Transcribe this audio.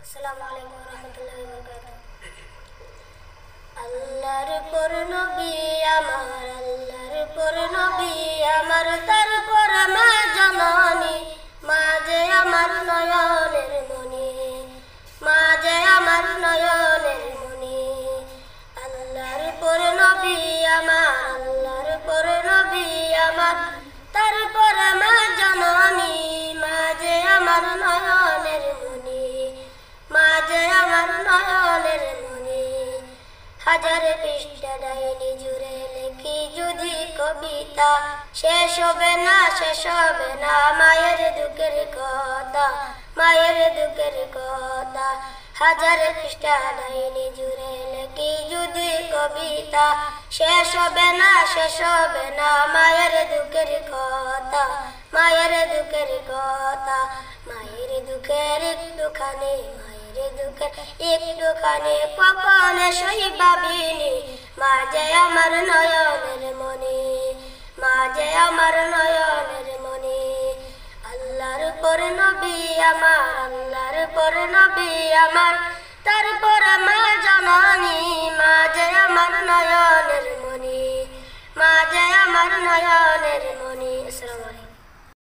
আসসালামু আলাইকুম ওয়া রাহমাতুল্লাহি ওয়া বারাকাতুহু। আল্লাহর পর নবী আমার, আল্লাহর পর নবী আমার, তারপর মা জননী, মা যে আমার নয়নের মনি, মা যে আমার নয়নের মনি। আল্লাহর পর নবী আমার, আল্লাহর পর নবী আমার, তারপর মা জননী, মা যে আমার নয়নের মনি, মা যে আমার নয়নের মনি। হাজার পৃষ্ঠা ডাইনি জুড়ে লেখি যদি কবিতা, শেষ হবে না, শেষ হবে না মায়ের দুঃখের কথা, মায়ের দুঃখের কথা। হাজার পৃষ্ঠা ডাইনি জুড়ে লেখি যদি কবিতা, শেষ হবে না, শেষ হবে না মায়ের দুঃখের কথা, মায়ের দুঃখের কথা। মায়ের দুঃখের একটুখানি, মায়ের দুঃখের একটুখানি কখন সই ভাবিনি, মা যে আমার নয়নের মনি, মা যে আমার নয়নের মনি। আল্লাহর পর নবী আমার, আল্লাহর পর নবী আমার, তারপর মা জননী, মা যে আমার নয়নের মনি, মা যে আমার নয়নের মনি। আসসালামু আলাইকুম।